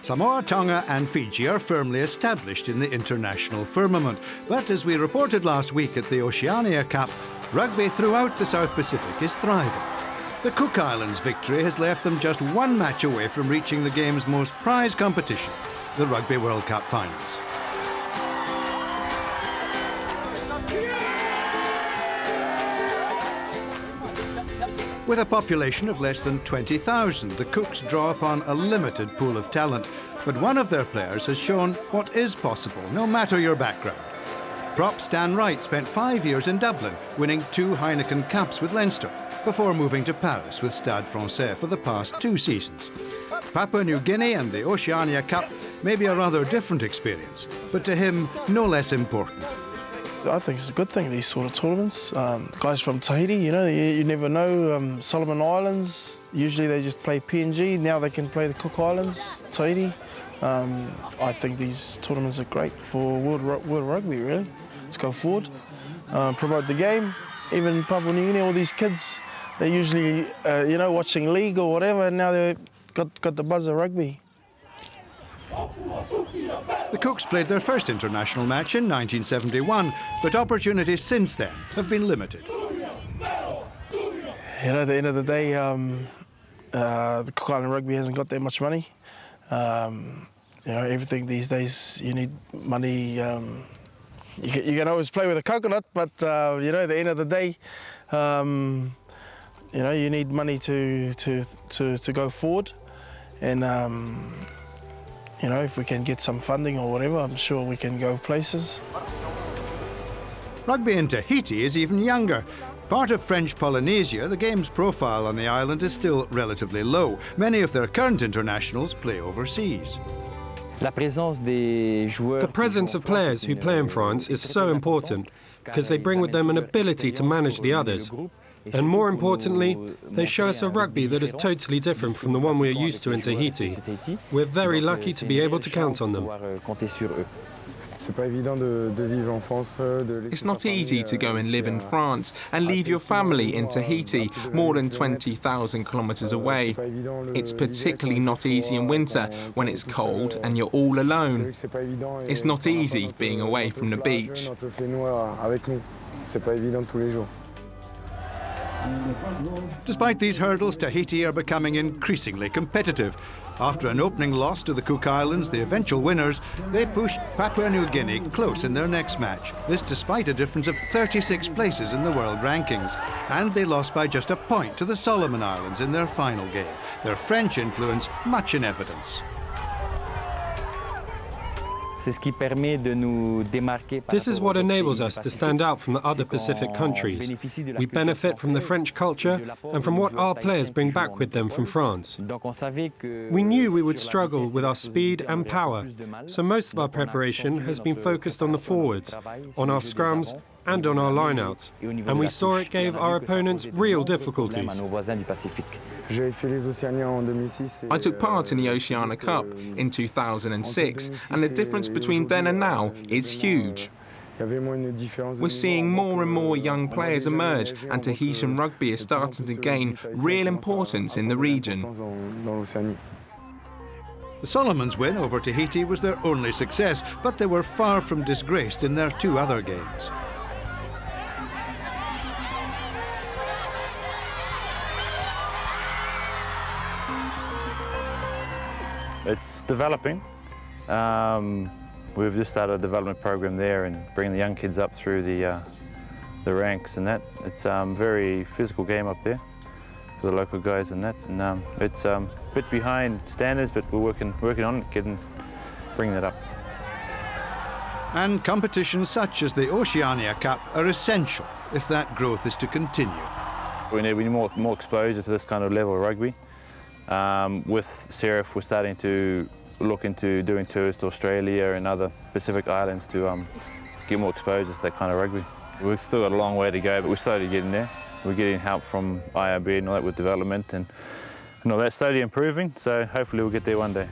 Samoa, Tonga and Fiji are firmly established in the international firmament, but as we reported last week at the Oceania Cup, rugby throughout the South Pacific is thriving. The Cook Islands' victory has left them just one match away from reaching the game's most prized competition, the Rugby World Cup finals. With a population of less than 20,000, the Cooks draw upon a limited pool of talent, but one of their players has shown what is possible, no matter your background. Prop Stan Wright spent 5 years in Dublin, winning 2 Heineken Cups with Leinster, before moving to Paris with Stade Francais for the past 2 seasons. Papua New Guinea and the Oceania Cup may be a rather different experience, but to him, no less important. I think it's a good thing, these sort of tournaments. Guys from Tahiti, you never know. Solomon Islands, usually they just play PNG. Now they can play the Cook Islands, Tahiti. I think these tournaments are great for world rugby, really. Let's go forward, promote the game. Even Papua New Guinea, all these kids, they're usually, watching league or whatever, and now they've got the buzz of rugby. The Cooks played their first international match in 1971, but opportunities since then have been limited. At the end of the day, the Cook Island rugby hasn't got that much money. Everything these days, you need money. You can always play with a coconut, but at the end of the day, you need money to go forward, and if we can get some funding or whatever, I'm sure we can go places. Rugby in Tahiti is even younger. Part of French Polynesia, the game's profile on the island is still relatively low. Many of their current internationals play overseas. The presence of players who play in France is so important because they bring with them an ability to manage the others. And more importantly, they show us a rugby that is totally different from the one we are used to in Tahiti. We're very lucky to be able to count on them. It's not easy to go and live in France and leave your family in Tahiti, more than 20,000 kilometers away. It's particularly not easy in winter when it's cold and you're all alone. It's not easy being away from the beach. Despite these hurdles, Tahiti are becoming increasingly competitive. After an opening loss to the Cook Islands, the eventual winners, they pushed Papua New Guinea close in their next match. This despite a difference of 36 places in the world rankings. And they lost by just a point to the Solomon Islands in their final game. Their French influence much in evidence. This is what enables us to stand out from the other Pacific countries. We benefit from the French culture and from what our players bring back with them from France. We knew we would struggle with our speed and power, so most of our preparation has been focused on the forwards, on our scrums and on our lineouts, and we saw it gave our opponents real difficulties. I took part in the Oceania Cup in 2006, and the difference between then and now is huge. We're seeing more and more young players emerge, and Tahitian rugby is starting to gain real importance in the region. The Solomons' win over Tahiti was their only success, but they were far from disgraced in their 2 other games. It's developing. We've just started a development program there and bringing the young kids up through the ranks and that. It's a very physical game up there for the local guys and that. And it's a bit behind standards, but we're working on it, bringing it up. And competitions such as the Oceania Cup are essential if that growth is to continue. We need more exposure to this kind of level of rugby. With Serif, we're starting to look into doing tours to Australia and other Pacific islands to get more exposure to that kind of rugby. We've still got a long way to go, but we're slowly getting there. We're getting help from IRB and all that with development and all that, slowly improving, so hopefully we'll get there one day.